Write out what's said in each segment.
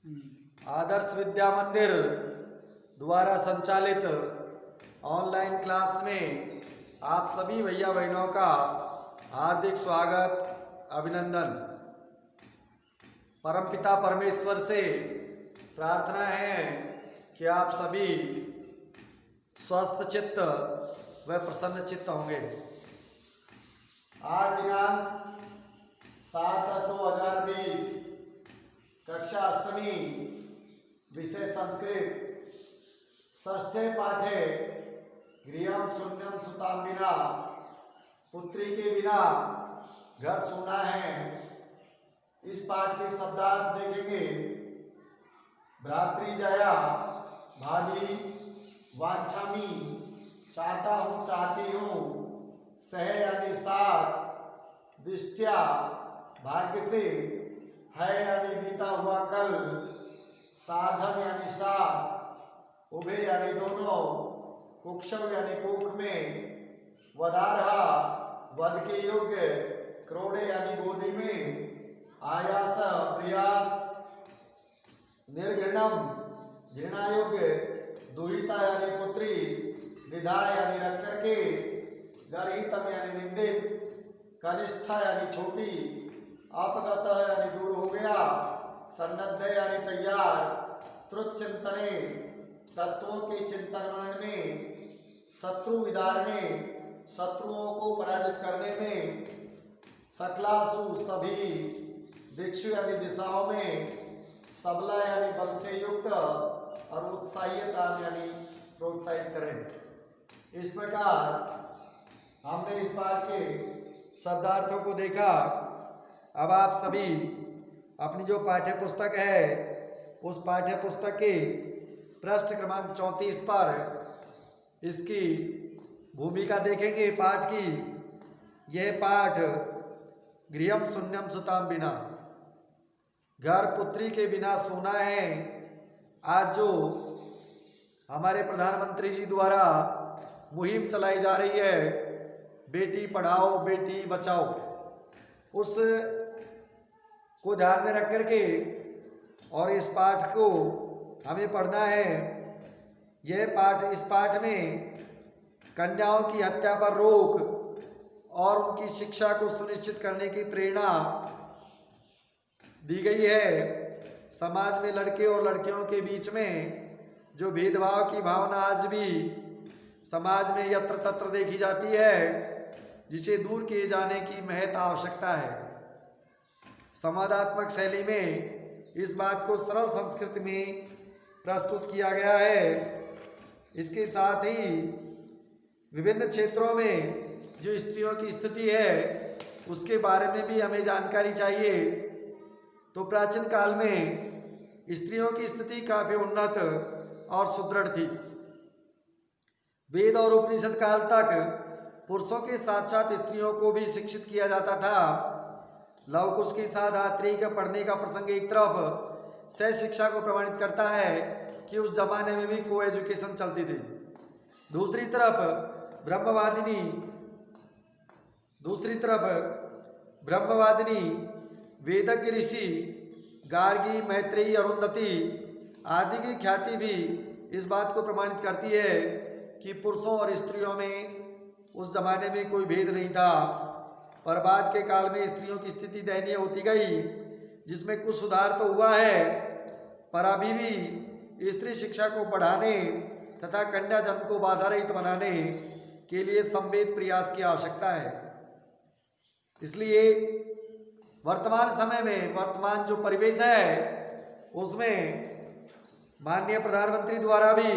आदर्श विद्या मंदिर द्वारा संचालित ऑनलाइन क्लास में आप सभी भैया बहनों का हार्दिक स्वागत, अभिनंदन। परमपिता परमेश्वर से प्रार्थना है कि आप सभी स्वस्थ चित्त व प्रसन्न चित्त होंगे। आज दिनांक 7/10/2020, कक्षा अष्टमी, विषय संस्कृत, षष्ठे पाठे गृहम शून्यम सुताम बिना, पुत्री के बिना घर सूना है। इस पाठ के शब्दार्थ देखेंगे। भ्रातृजया, भाभी, वांछामी, चाहता हूँ, चाहती हूँ, सह यानी साथ, दृष्टया भाग्य से, है यानी बीता हुआ कल, साधन यानी साथ, उभे यानी दोनों, कुक्षव यानी कुख में, वदारहा वध के योग्य, क्रोड़े यानी गोदी में, आयास प्रयास, निर्घृणम घृणा योग्य, दुहिता यानी पुत्री, निधा यानी रख करके, गर्हितम यानी निंदित, कनिष्ठा यानी छोटी, अपगत यानी दूर हो गया, सन्नद्ध यानी तैयार, श्रुत चिंतने तत्वों के चिंतन मनन में, शत्रु विदारणे शत्रुओं को पराजित करने में, सकलासु सभी, दिक्षु यानी दिशाओं में, सबला यानी बल से युक्त, और उत्साहियता यानी प्रोत्साहित करें। इस प्रकार हमने इस पाठ के शब्दार्थों को देखा। अब आप सभी अपनी जो पाठ्य पुस्तक है उस पाठ्य पुस्तक के पृष्ठ क्रमांक 34 पर इसकी भूमिका देखेंगे पाठ की। यह पाठ गृहम शून्यम सुताम बिना, घर पुत्री के बिना सोना है। आज जो हमारे प्रधानमंत्री जी द्वारा मुहिम चलाई जा रही है, बेटी पढ़ाओ बेटी बचाओ, उस को ध्यान में रख करके और इस पाठ को हमें पढ़ना है। यह पाठ, इस पाठ में कन्याओं की हत्या पर रोक और उनकी शिक्षा को सुनिश्चित करने की प्रेरणा दी गई है। समाज में लड़के और लड़कियों के बीच में जो भेदभाव की भावना आज भी समाज में यत्र तत्र देखी जाती है, जिसे दूर किए जाने की महत आवश्यकता है। संवादात्मक शैली में इस बात को सरल संस्कृत में प्रस्तुत किया गया है। इसके साथ ही विभिन्न क्षेत्रों में जो स्त्रियों की स्थिति है उसके बारे में भी हमें जानकारी चाहिए। तो प्राचीन काल में स्त्रियों की स्थिति काफी उन्नत और सुदृढ़ थी। वेद और उपनिषद काल तक पुरुषों के साथ साथ स्त्रियों को भी शिक्षित किया जाता था। लवकुश के साथ आत्री का पढ़ने का प्रसंग एक तरफ सह शिक्षा को प्रमाणित करता है कि उस जमाने में भी को एजुकेशन चलती थी। दूसरी तरफ ब्रह्मवादिनी वेदज्ञ ऋषि गार्गी, मैत्रेयी, अरुंधति आदि की ख्याति भी इस बात को प्रमाणित करती है कि पुरुषों और स्त्रियों में उस जमाने में कोई भेद नहीं था। पर बाद के काल में स्त्रियों की स्थिति दयनीय होती गई, जिसमें कुछ सुधार तो हुआ है, पर अभी भी स्त्री शिक्षा को बढ़ाने तथा कन्या जन्म को बाधा रहित बनाने के लिए संवेद प्रयास की आवश्यकता है। इसलिए वर्तमान समय में, वर्तमान जो परिवेश है उसमें माननीय प्रधानमंत्री द्वारा भी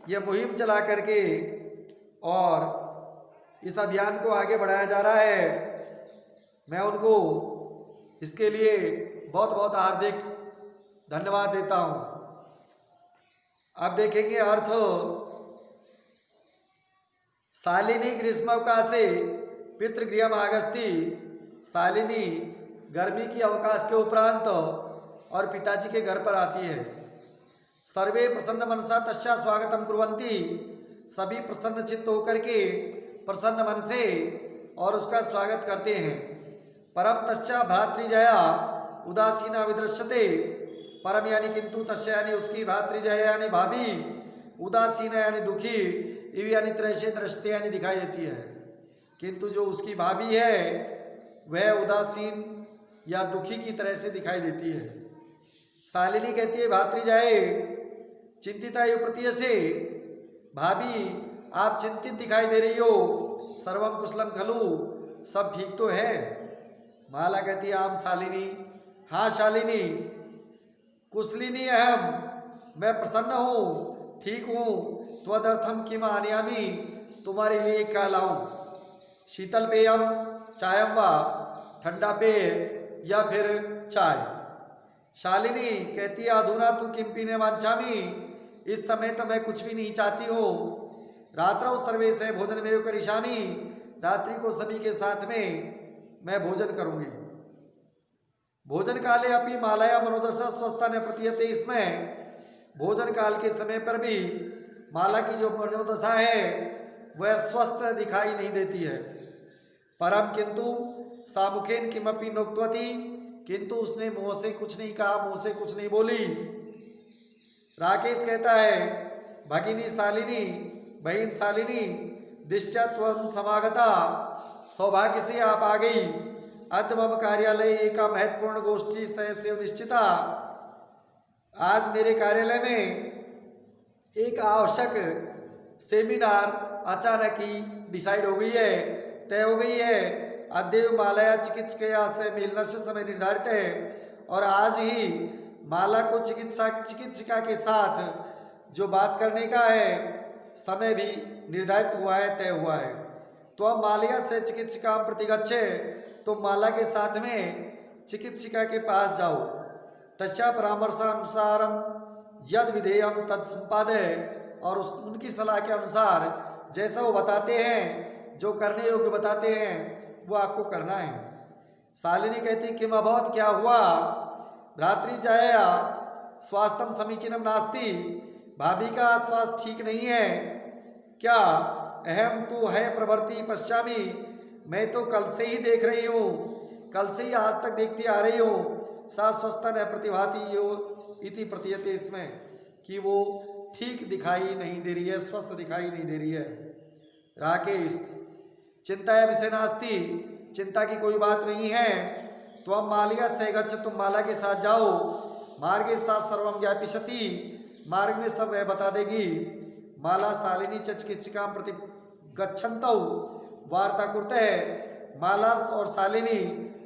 यह मुहिम चला करके और इस अभियान को आगे बढ़ाया जा रहा है। मैं उनको इसके लिए बहुत बहुत हार्दिक धन्यवाद देता हूं। अब देखेंगे अर्थ। शालिनी ग्रीष्मावकाशे पितृगृहम आगस्ती। शालिनी गर्मी की अवकाश के उपरांत और पिताजी के घर पर आती है। सर्वे प्रसन्न मनसा तस्या स्वागतम कुर्वन्ति। सभी प्रसन्न चित्त होकर के प्रसन्न मन से और उसका स्वागत करते हैं। परम तस्या भ्रातृजया उदासीना विदृश्यते। परम यानी किंतु तस्य यानी उसकी भातृजय यानी भाभी, उदासीन यानी दुखी, इव यानी तरह से दृष्टि यानी दिखाई देती है। किंतु जो उसकी भाभी है वह उदासीन या दुखी की तरह से दिखाई देती है। शालिनी कहती है भातृजाए चिंतिता यु प्रतीय से, भाभी आप चिंतित दिखाई दे रही हो, सर्वम कुशलम खलु, सब ठीक तो है। माला कहती है आम शालिनी, हाँ शालिनी, कुशलिनी अहम, मैं प्रसन्न हूँ, ठीक हूँ। त्वदर्थम किम आनयामि, तुम्हारे लिए क्या लाऊं? शीतल पेयम चायम वा, ठंडा पेय या फिर चाय। शालिनी कहती है अधुना तू किम पीने वांछामि, इस समय तो मैं कुछ भी नहीं चाहती हूँ। रात्रौ सर्वे से भोजन में करिष्यामि, रात्रि को सभी के साथ में मैं भोजन करूंगी। भोजन काले अपनी मालाया मनोदशा स्वस्था न प्रतीयते, इसमें भोजन काल के समय पर भी माला की जो मनोदशा है वह स्वस्थ दिखाई नहीं देती है। परम किंतु सामुखेन किमपि नोक्तवती, किंतु उसने मुंह से कुछ नहीं कहा, मुंह से कुछ नहीं बोली। राकेश कहता है भगिनी शालिनी, बहन शालिनी, दिष्टा त्वं समागता, सौभाग्य से आप आ गई। अद्य मम कार्यालय एक महत्वपूर्ण गोष्ठी सहस्य निश्चिता, आज मेरे कार्यालय में एक आवश्यक सेमिनार अचानक ही डिसाइड हो गई है, तय हो गई है। अद्य मालया चिकित्सकया से मिलने से समय निर्धारित है, और आज ही माला को चिकित्सिका के साथ जो बात करने का है समय भी निर्धारित हुआ है, तय हुआ है। तो अब मालया से चिकित्सिका प्रतिगच्छे, तो माला के साथ में चिकित्सिका के पास जाओ। तस्या परामर्शानुसारम यद विधेयम तद संपादय, और उनकी सलाह के अनुसार जैसा वो बताते हैं, जो करने योग्य बताते हैं वो आपको करना है। शालिनी कहती किम अभवत, क्या हुआ? भ्रातृजाया स्वास्थ्यम समीचीनम नास्ति, भाभी का स्वास्थ्य ठीक नहीं है क्या? अहम तु है प्रवृत्ति पश्यामी, मैं तो कल से ही देख रही हूँ, कल से ही आज तक देखती आ रही हूँ। सा स्वस्था न प्रतिभाति यो इति प्रतीयते, इसमें कि वो ठीक दिखाई नहीं दे रही है, स्वस्थ दिखाई नहीं दे रही है। राकेश चिंता या विषय नास्ति, चिंता की कोई बात नहीं है। तो अब मालिया से गच्छ, तुम माला के साथ जाओ। मार्गे साथ सर्वम ज्ञापिष्यति, मार्ग में सब वह बता देगी। माला शालिनी च चिकित्सिका प्रति गच्छन्तौ वार्ता करते हैं। माला और शालिनी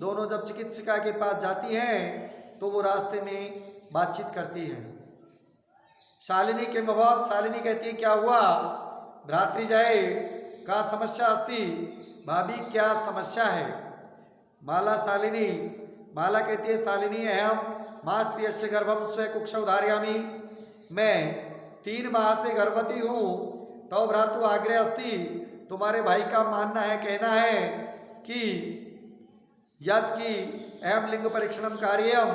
दोनों जब चिकित्सिका के पास जाती हैं तो वो रास्ते में बातचीत करती हैं। शालिनी के मबाद, शालिनी कहती है क्या हुआ? भ्रातृजाए का समस्या अस्ति, भाभी क्या समस्या है? माला शालिनी, माला कहती है शालिनी अहम माँ स्त्रियस्य गर्भम स्व कुक्ष उधार्यामी, मैं 3 माह से गर्भवती हूँ। तो भ्रातु आग्रह अस्ति, तुम्हारे भाई का मानना है, कहना है कि यद की अहम लिंग परीक्षणम कार्यम,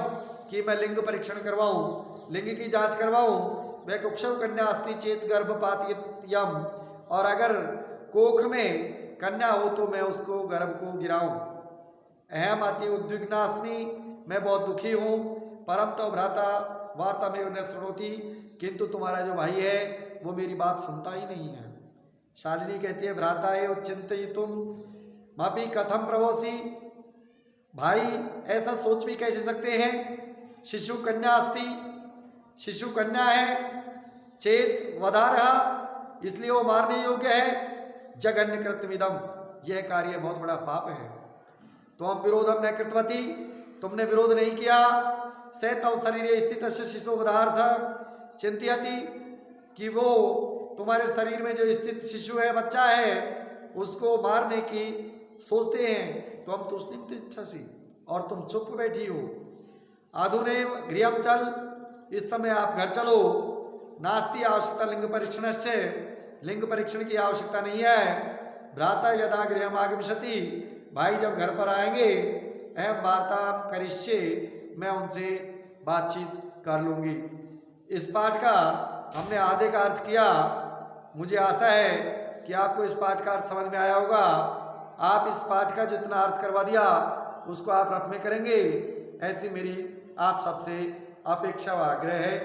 कि मैं लिंग परीक्षण करवाऊँ, लिंग की जांच करवाऊँ। वह कुक्षव कन्या अस्ति चेत गर्भपातयम, और अगर कोख में कन्या हो तो मैं उसको गर्भ को गिराऊं। अहम अति उद्विग्नास्मि, मैं बहुत दुखी हूँ। परम तो भ्राता वार्ता में न श्रोति, किंतु तुम्हारा जो भाई है वो मेरी बात सुनता ही नहीं है। शालिनी कहती है भ्राता एव चिंतयितुम मापी कथम प्रभोसी, भाई ऐसा सोच भी कैसे सकते हैं? शिशु कन्या अस्ति, शिशु कन्या है, चेत वधारहा, इसलिए वो मारने योग्य है। जघन्य कृतमिदम, यह कार्य बहुत बड़ा पाप है। तो हम विरोधम न कृतवती, तुमने विरोध नहीं किया। से तव शरीर स्थित शिशु वधार्थ चिंतयति, कि वो तुम्हारे शरीर में जो स्थित शिशु है, बच्चा है, उसको मारने की सोचते हैं। तो हम तुष्णिम, और तुम चुप बैठी हो। आधुनेव गृहम चल, इस समय आप घर चलो। नास्ति आवश्यकता लिंग परीक्षण से, लिंग परीक्षण की आवश्यकता नहीं है। भ्राता यदा गृहम आगमिष्यति, भाई जब घर पर आएंगे, अहम वार्ता करिष्ये, मैं उनसे बातचीत कर लूँगी। इस पाठ का हमने आधे का अर्थ किया। मुझे आशा है कि आपको इस पाठ का अर्थ समझ में आया होगा। आप इस पाठ का जितना अर्थ करवा दिया उसको आप रथ में करेंगे, ऐसी मेरी आप सबसे अपेक्षा व आग्रह है